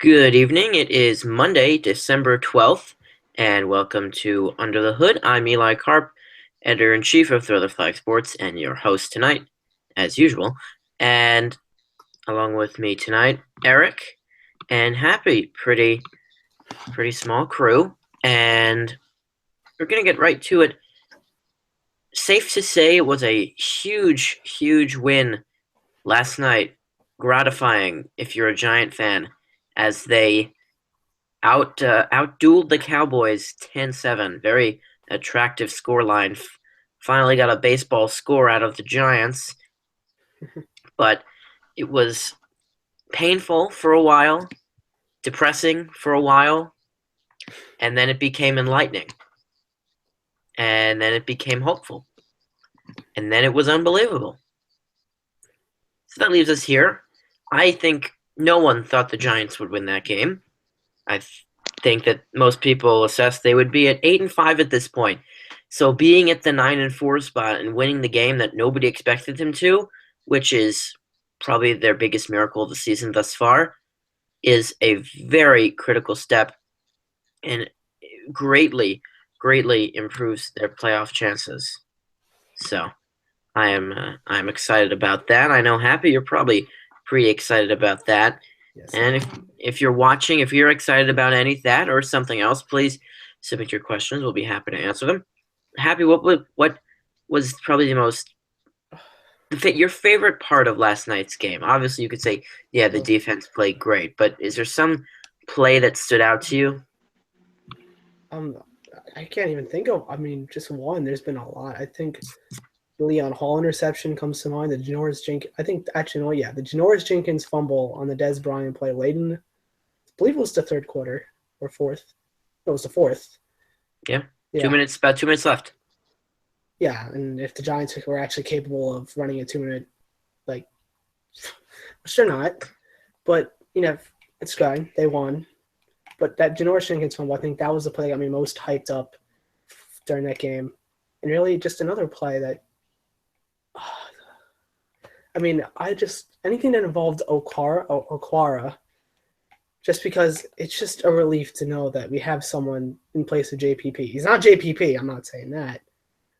Good evening. It is Monday, December 12th, and welcome to Under the Hood. I'm Eli Karp, editor-in-chief of Throw the Flag Sports, and your host tonight, as usual. And along with me tonight, Eric and Happy. Pretty small crew, and we're going to get right to it. Safe to say it was a huge win last night. Gratifying if you're a Giant fan, as they outdueled the Cowboys 10-7. Very attractive scoreline. Finally got a baseball score out of the Giants, but it was painful for a while, depressing for a while, and then it became enlightening. And then it became hopeful. And then it was unbelievable. So that leaves us here. I think no one thought the Giants would win that game. I think that most people assess they would be at 8-5 at this point. So being at the 9-4 spot and winning the game that nobody expected them to, which is probably their biggest miracle of the season thus far, is a very critical step and greatly improves their playoff chances. So I'm excited about that. I know, Happy, you're probably pretty excited about that. Yes. And if you're watching, if you're excited about any of that or something else, please submit your questions. We'll be happy to answer them. Happy, what was probably your favorite part of last night's game? Obviously, you could say, yeah, the defense played great, but is there some play that stood out to you? I can't even think of. Just one. There's been a lot. I think the Leon Hall interception comes to mind. The Janoris Jenkins. I think actually, no, yeah, the Janoris Jenkins fumble on the Des Bryant play late in, I believe it was the third quarter or fourth. No, it was the fourth. Yeah. Yeah. About 2 minutes left. Yeah, and if the Giants were actually capable of running a 2-minute, which they're not, but it's good. They won. But that Janoris Jenkins fumble, I think that was the play that got me most hyped up during that game. And really just another play that anything that involved Okwara, just because it's just a relief to know that we have someone in place of JPP. He's not JPP, I'm not saying that,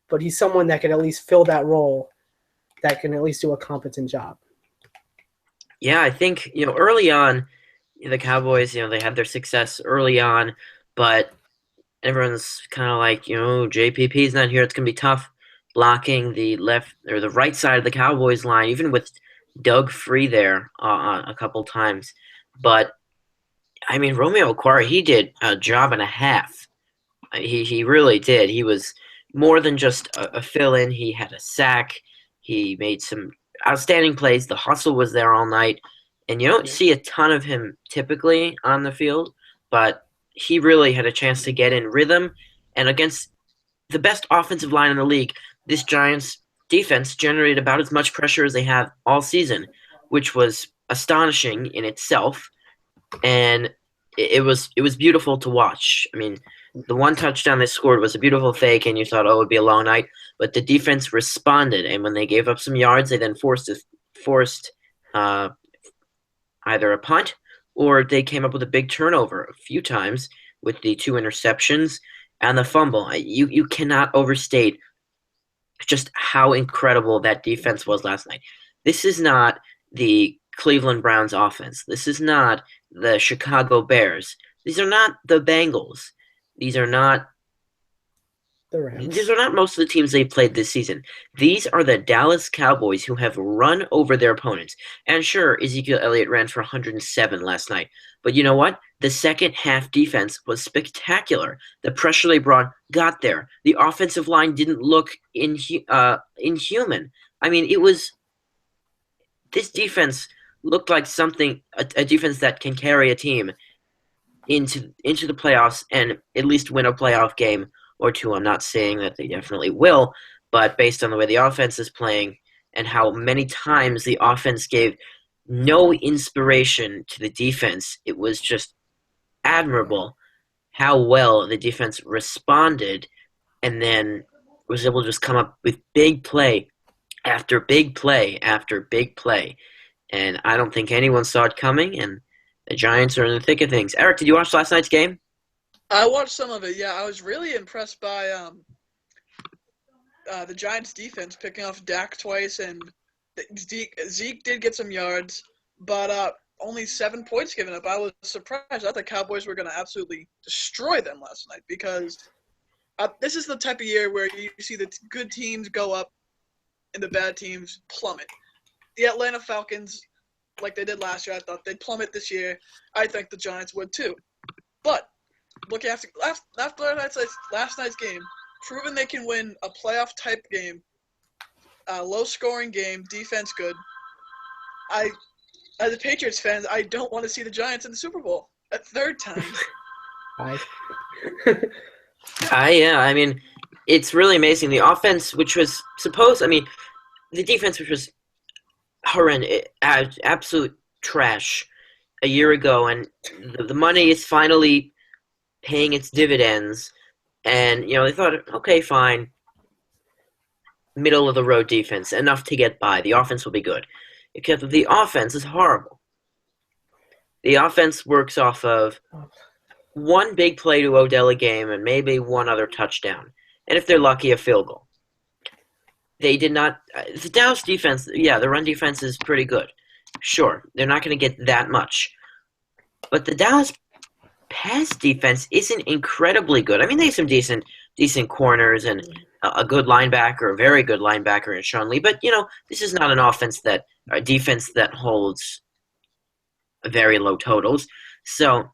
but he's someone that can at least fill that role, that can at least do a competent job. Yeah, I think, early on, the Cowboys, they had their success early on, but everyone's kind of like, JPP's not here. It's going to be tough blocking the left or the right side of the Cowboys line, even with Doug Free there a couple times. But, Romeo Okwara, he did a job and a half. He really did. He was more than just a fill-in. He had a sack. He made some outstanding plays. The hustle was there all night. And you don't see a ton of him typically on the field, but he really had a chance to get in rhythm. And against the best offensive line in the league, this Giants defense generated about as much pressure as they have all season, which was astonishing in itself. And it was beautiful to watch. The one touchdown they scored was a beautiful fake, and you thought, oh, it would be a long night. But the defense responded, and when they gave up some yards, they then forced either a punt or they came up with a big turnover a few times with the 2 interceptions and the fumble. You cannot overstate just how incredible that defense was last night. This is not the Cleveland Browns offense. This is not the Chicago Bears. These are not the Bengals. These are not The Rams. These are not most of the teams they played this season. These are the Dallas Cowboys who have run over their opponents. And sure, Ezekiel Elliott ran for 107 last night. But you know what? The second half defense was spectacular. The pressure they brought got there. The offensive line didn't look inhuman. This defense looked like a defense that can carry a team into the playoffs and at least win a playoff game or two. I'm not saying that they definitely will, but based on the way the offense is playing and how many times the offense gave no inspiration to the defense, it was just admirable how well the defense responded and then was able to just come up with big play after big play after big play. And I don't think anyone saw it coming, and The Giants are in the thick of things. Eric, did you watch last night's game? I watched some of it. Yeah, I was really impressed by the Giants' defense picking off Dak twice, and Zeke did get some yards, but only 7 points given up. I was surprised. I thought the Cowboys were going to absolutely destroy them last night because this is the type of year where you see the good teams go up and the bad teams plummet. The Atlanta Falcons, like they did last year, I thought they'd plummet this year. I think the Giants would too. But looking after last night's game, proven they can win a playoff type game, low scoring game, defense good. As a Patriots fan, I don't want to see the Giants in the Super Bowl a third time. Hi. Yeah, I mean, it's really amazing. The offense, which was the defense, which was horrendous, absolute trash a year ago, and the money is finally paying its dividends. And, they thought, okay, fine, middle of the road defense, enough to get by. The offense will be good. Except the offense is horrible. The offense works off of one big play to Odell a game and maybe one other touchdown. And if they're lucky, a field goal. They did not. The Dallas defense, the run defense is pretty good. Sure, they're not going to get that much. But the Dallas pass defense isn't incredibly good. I mean, they have some decent corners and a good linebacker, a very good linebacker in Sean Lee. But, this is not a defense that holds very low totals. So,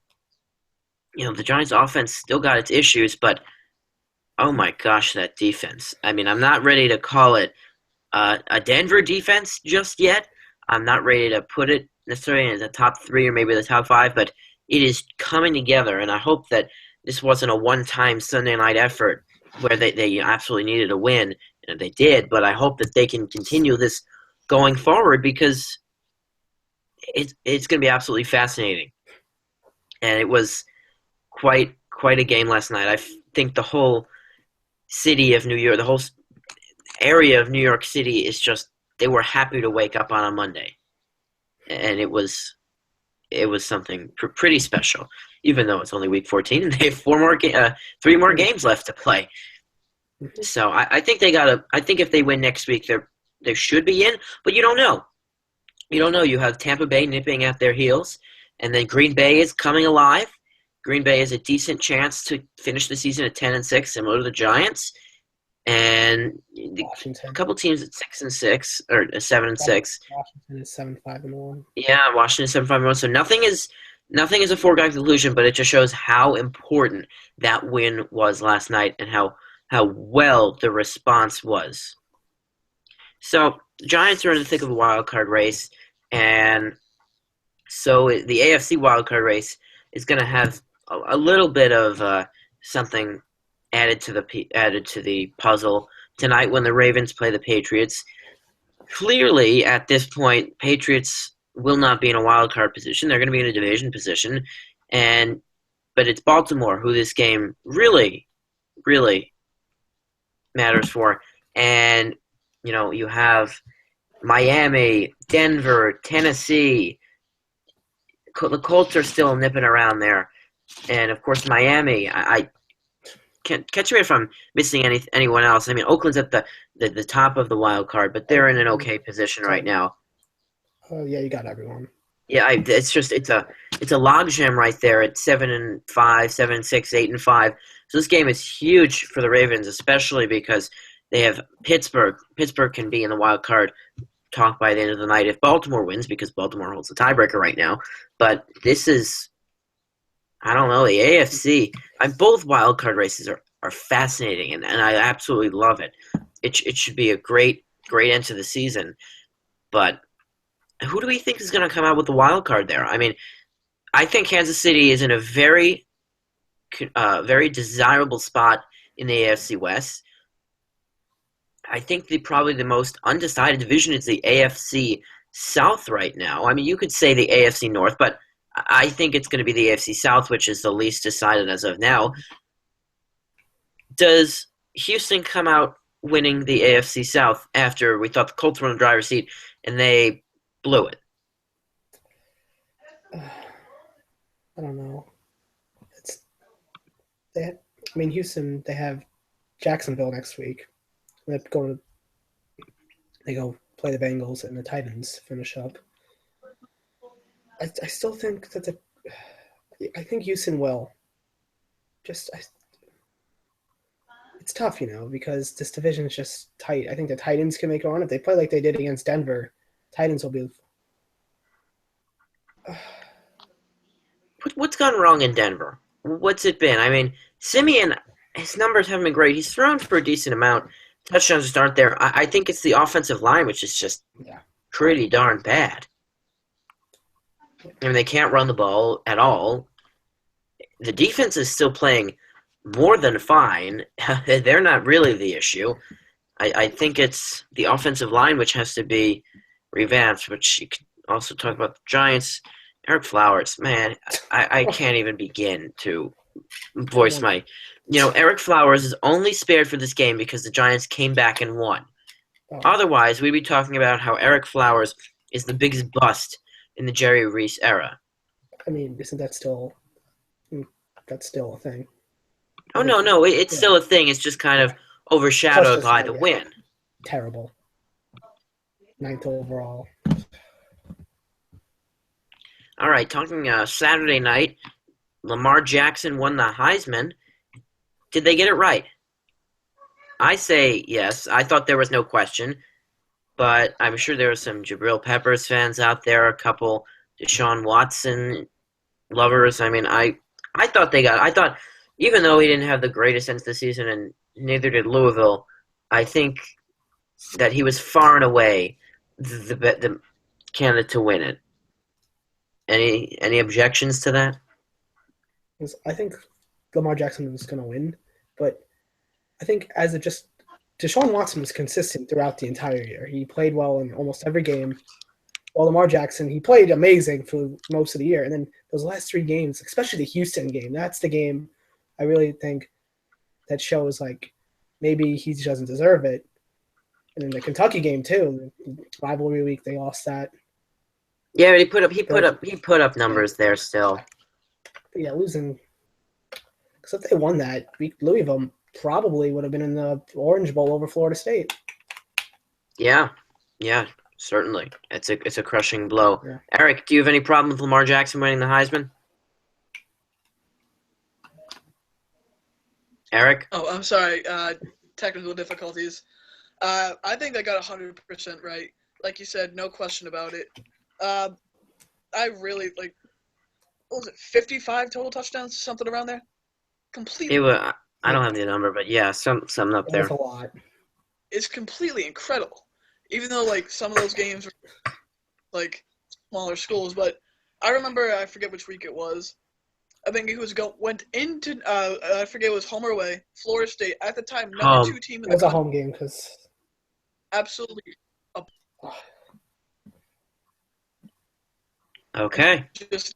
the Giants' offense still got its issues, but oh my gosh, that defense. I mean, I'm not ready to call it a Denver defense just yet. I'm not ready to put it necessarily in the top 3 or maybe the top 5, but it is coming together, and I hope that this wasn't a one-time Sunday night effort where they absolutely needed a win, and they did, but I hope that they can continue this going forward because it's going to be absolutely fascinating. And it was quite a game last night. I think the whole city of New York, the whole area of New York City is just, they were happy to wake up on a Monday. And it was something pretty special, even though it's only week 14 and they have 3 more games left to play. So I think I think if they win next week, they should be in, but you don't know. You don't know. You have Tampa Bay nipping at their heels, and then Green Bay is coming alive. Green Bay has a decent chance to finish the season at 10-6, similar to the Giants. And Washington. A couple teams at 6-6 or 7-6. Washington is 7-5-1. Yeah, Washington is 7-5-1. So nothing is a foregone conclusion, but it just shows how important that win was last night and how well the response was. So the Giants are in the thick of a wild card race, and so the AFC wild card race is going to have a little bit of something added to the puzzle tonight when the Ravens play the Patriots. Clearly, at this point, Patriots will not be in a wild card position. They're going to be in a division position, but it's Baltimore who this game really, really matters for. And you have Miami, Denver, Tennessee. The Colts are still nipping around there, and of course Miami. I can't catch me if I'm missing anyone else. I mean, Oakland's at the top of the wild card, but they're in an okay position right now. Oh yeah, you got everyone. Yeah, it's a logjam right there at 7-5, 7-6, 8-5. So this game is huge for the Ravens, especially because they have Pittsburgh. Pittsburgh can be in the wild card talk by the end of the night if Baltimore wins, because Baltimore holds the tiebreaker right now. But this is, I don't know, the AFC. Both wild card races are fascinating, and I absolutely love it. It should be a great end to the season. But who do we think is going to come out with the wild card there? I mean, I think Kansas City is in a very desirable spot in the AFC West. I think probably the most undecided division is the AFC South right now. I mean, you could say the AFC North, but I think it's going to be the AFC South, which is the least decided as of now. Does Houston come out winning the AFC South after we thought the Colts were in the driver's seat and they blew it? I don't know. It's they. I mean, Houston. They have Jacksonville next week. They go play the Bengals and the Titans. Finish up. I still think that I think Houston will. Just it's tough, because this division is just tight. I think the Titans can make a run if they play like they did against Denver. Titans will be. What's gone wrong in Denver? What's it been? I mean, Simeon, his numbers haven't been great. He's thrown for a decent amount. Touchdowns just aren't there. I think it's the offensive line, which is just pretty darn bad. I mean, they can't run the ball at all. The defense is still playing more than fine. They're not really the issue. I think it's the offensive line which has to be revamped, which you can also talk about the Giants. Eric Flowers, man, I can't even begin to voice my... Eric Flowers is only spared for this game because the Giants came back and won. Otherwise, we'd be talking about how Eric Flowers is the biggest bust in the Jerry Reese era. I mean, isn't that still... That's still a thing. Oh, no, it's still a thing. It's just kind of overshadowed by the win. Terrible. 9th overall. All right, talking Saturday night, Lamar Jackson won the Heisman. Did they get it right? I say yes. I thought there was no question, but I'm sure there were some Jabril Peppers fans out there, a couple Deshaun Watson lovers. I mean, I thought I thought, even though he didn't have the greatest end of the season, and neither did Louisville, I think that he was far and away the candidate to win it. Any objections to that? I think Lamar Jackson was going to win, but I think Deshaun Watson was consistent throughout the entire year. He played well in almost every game. While Lamar Jackson, he played amazing for most of the year. And then those last 3 games, especially the Houston game, that's the game I really think that shows like maybe he doesn't deserve it. And then the Kentucky game too, rivalry week, they lost that. Yeah, but he put up numbers there still. But yeah, losing. Because if they won that, Louisville probably would have been in the Orange Bowl over Florida State. Yeah, certainly. It's a crushing blow. Yeah. Eric, do you have any problem with Lamar Jackson winning the Heisman? Eric? Oh, I'm sorry. Technical difficulties. I think I got 100% right. Like you said, no question about it. I really, what was it, 55 total touchdowns, something around there? Completely. I don't have the number, but yeah, something up there. That's a lot. It's completely incredible. Even though, some of those games were, smaller schools. But I remember, I forget which week it was. I think he went into, I forget it was home or away, Florida State. At the time, number 2 team in the country. It was a home game because... Absolutely. Okay. Just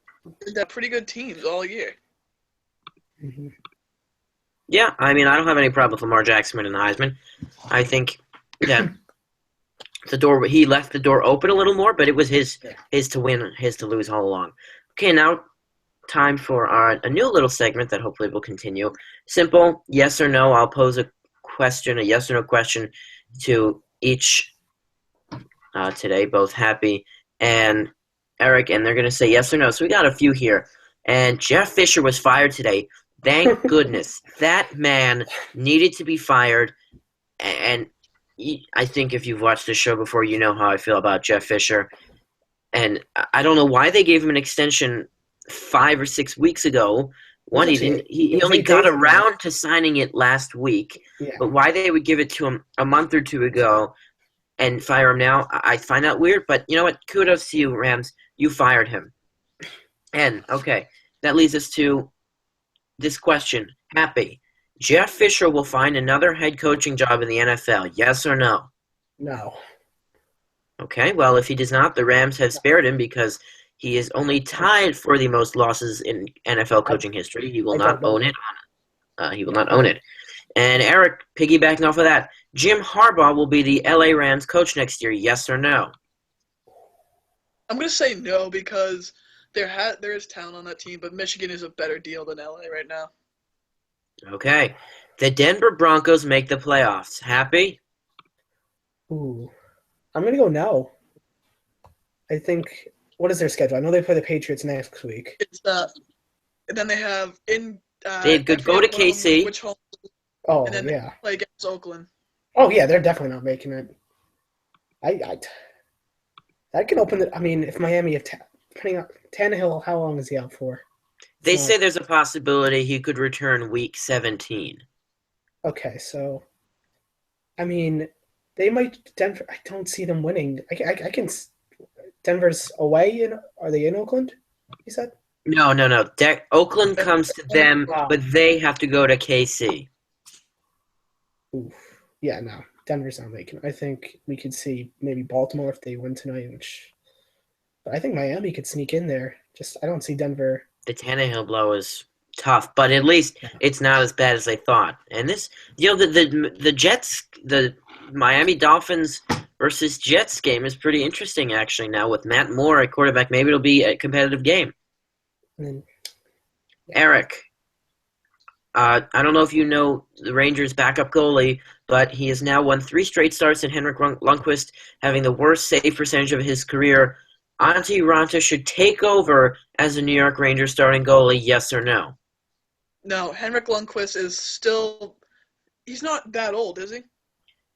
that pretty good teams all year. Mm-hmm. Yeah, I mean, I don't have any problem with Lamar Jackson winning the Heisman. I think that he left the door open a little more, but it was his to win, his to lose all along. Okay, now time for a new little segment that hopefully will continue. Simple, yes or no. I'll pose a yes or no question to each today, both Happy and Eric, and they're going to say yes or no. So we got a few here. And Jeff Fisher was fired today. Thank goodness. That man needed to be fired. And I think if you've watched this show before, you know how I feel about Jeff Fisher. And I don't know why they gave him an extension 5 or 6 weeks ago. One, he only got around to signing it last week. Yeah. But why they would give it to him a month or 2 ago and fire him now, I find that weird. But you know what? Kudos to you, Rams. You fired him. And, okay, that leads us to this question. Happy. Jeff Fisher will find another head coaching job in the NFL, yes or no? No. Okay, well, if he does not, the Rams have spared him because he is only tied for the most losses in NFL coaching history. He will not own it. He will not own it. And Eric, piggybacking off of that, Jim Harbaugh will be the LA Rams coach next year, yes or no? I'm going to say no because There is talent on that team, but Michigan is a better deal than LA right now. Okay. The Denver Broncos make the playoffs. Happy? Ooh, I'm gonna go no. I think what is their schedule? I know they play the Patriots next week. It's and then they have in They I could go to forget one of them KC. which home, and Oh then they yeah. play against Oakland. Oh yeah, they're definitely not making it. I that can open it. I mean, if Miami, depending on Tannehill, how long is he out for? It's They not say there's a possibility he could return week 17. okay. So I mean, they might Denver. I don't see them winning. I can. Denver's away in. Are they in Oakland? You said. No, no, no. Oakland comes to them, Wow. but they have to go to KC. Oof. Yeah, no. Denver's not making it. I think we could see maybe Baltimore if they win tonight, but I think Miami could sneak in there. Just I don't see Denver. The Tannehill blow is tough, but at least Yeah. it's not as bad as they thought. And this, the Jets, the Miami Dolphins versus Jets game is pretty interesting actually now with Matt Moore at quarterback. Maybe it'll be a competitive game. And then, Eric, I don't know if you know the Rangers' backup goalie, but he has now won 3 straight starts, and Henrik Lundqvist having the worst save percentage of his career. Antti Ranta should take over as a New York Rangers starting goalie, yes or no? No, Henrik Lundqvist is still. He's not that old, is he?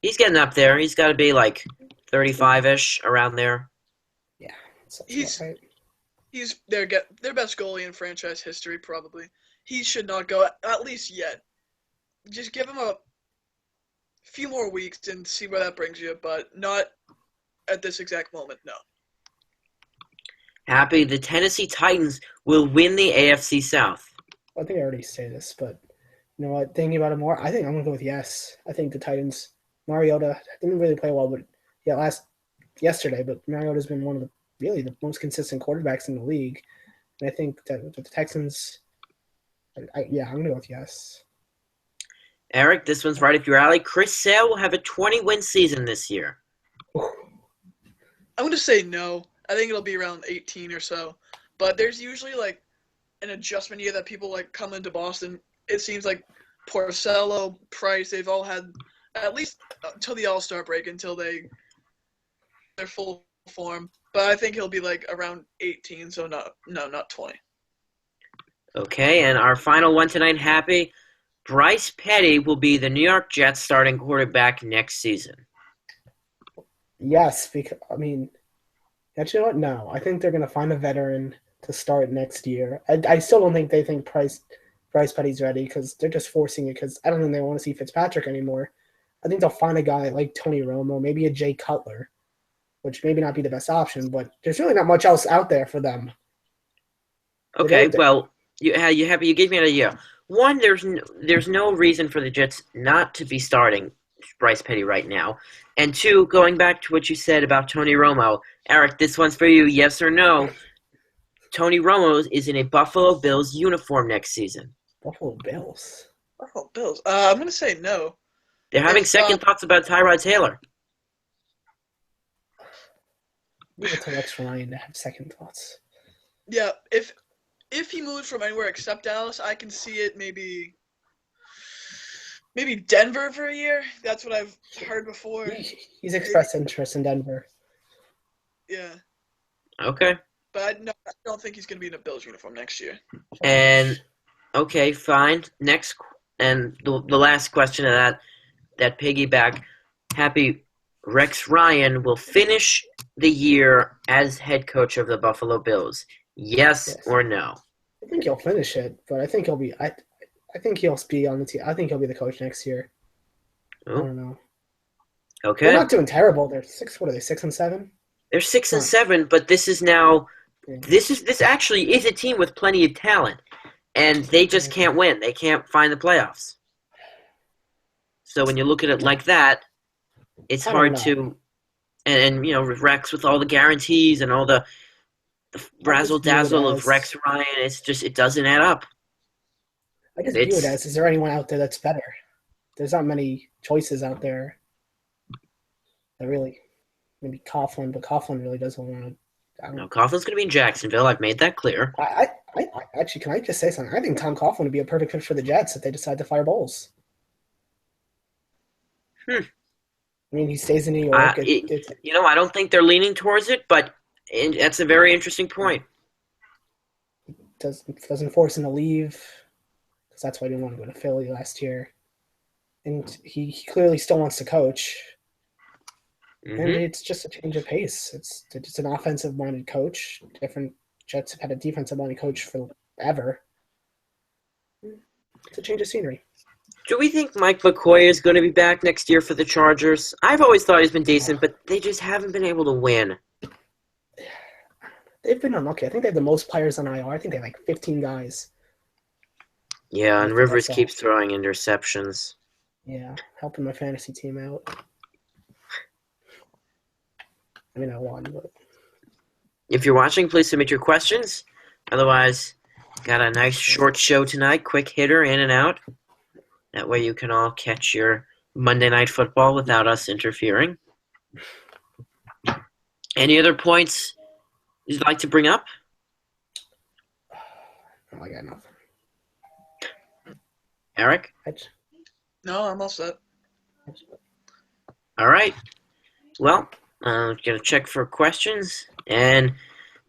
He's getting up there. He's got to be like 35-ish, around there. yeah, sounds He's about right. he's their best goalie in franchise history probably. He should not go at least yet. Just give him a few more weeks and see where that brings you, but not at this exact moment. No. Happy the Tennessee Titans will win the AFC South. I think I already say this, but you know what? Thinking about it more, I think I'm gonna go with yes. I think the Titans. Mariota didn't really play well, but yeah, yesterday. But Mariota's been one of the most consistent quarterbacks in the league, and I think that the Texans. I'm gonna go with yes. Eric, this one's right up your alley. Chris Sale will have a 20-win season this year. I'm going to say no. I think it'll be around 18 or so. But there's usually like an adjustment year that people like come into Boston. It seems like Porcello, Price, they've all had at least until the All-Star break until their full form. But I think he'll be like around 18, so not 20. Okay, and our final one tonight, Happy. Bryce Petty will be the New York Jets starting quarterback next season. Yes, because I mean, actually, you know what? No, I think they're gonna find a veteran to start next year. I still don't think they think Bryce Petty's ready because they're just forcing it because I don't think they want to see Fitzpatrick anymore. I think they'll find a guy like Tony Romo, maybe a Jay Cutler, which maybe not be the best option, but there's really not much else out there for them. Okay, well, you gave me an idea. One, there's no reason for the Jets not to be starting Bryce Petty right now. And two, going back to what you said about Tony Romo, Eric, this one's for you, yes or no. Tony Romo is in a Buffalo Bills uniform next season. Buffalo Bills. Buffalo Bills. I'm going to say no. They're having second thoughts about Tyrod Taylor. Leave it to Rex Ryan to have second thoughts. Yeah, if he moved from anywhere except Dallas, I can see it maybe Denver for a year. That's what I've heard before. He's expressed interest in Denver. Yeah. Okay. But I don't think he's going to be in a Bills uniform next year. And okay, fine. Next, and the last question of that piggyback. Happy Rex Ryan will finish the year as head coach of the Buffalo Bills. Yes or no? I think he'll finish it, but I think he'll be. I think he'll be on the team. I think he'll be the coach next year. Ooh. I don't know. Okay. They're not doing terrible. They're 6. What are they? 6-7. They're 6-7, but this is now. Yeah. This actually is a team with plenty of talent, and they just can't win. They can't find the playoffs. So when you look at it like that, it's hard to. And you know, Rex with all the guarantees and all the razzle dazzle of Rex Ryan, it doesn't add up. I just view it as: is there anyone out there that's better? There's not many choices out there. That really, maybe Coughlin, but Coughlin really doesn't want to. No, Coughlin's going to be in Jacksonville. I've made that clear. I actually, can I just say something? I think Tom Coughlin would be a perfect fit for the Jets if they decide to fire Bowles. I mean, he stays in New York. I don't think they're leaning towards it, but that's a very interesting point. Doesn't force him to leave, because that's why he didn't want to go to Philly last year. And he clearly still wants to coach. Mm-hmm. And it's just a change of pace. It's an offensive-minded coach. Different Jets have had a defensive-minded coach forever. It's a change of scenery. Do we think Mike McCoy is going to be back next year for the Chargers? I've always thought he's been decent, but they just haven't been able to win. They've been unlucky. I think they have the most players on IR. I think they have like 15 guys. Yeah, and Rivers keeps throwing interceptions. Yeah, helping my fantasy team out. I mean, I won, but... If you're watching, please submit your questions. Otherwise, got a nice short show tonight. Quick hitter, in and out. That way you can all catch your Monday Night Football without us interfering. Any other points you'd like to bring up? I got nothing. Eric? No, I'm all set. All right. Well, I'm going to check for questions. And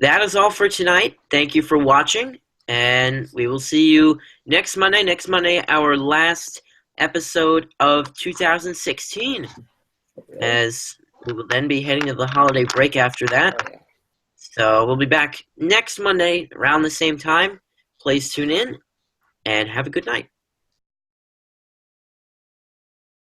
that is all for tonight. Thank you for watching. And we will see you next Monday. Next Monday, our last episode of 2016. As we will then be heading to the holiday break after that. So we'll be back next Monday around the same time. Please tune in and have a good night.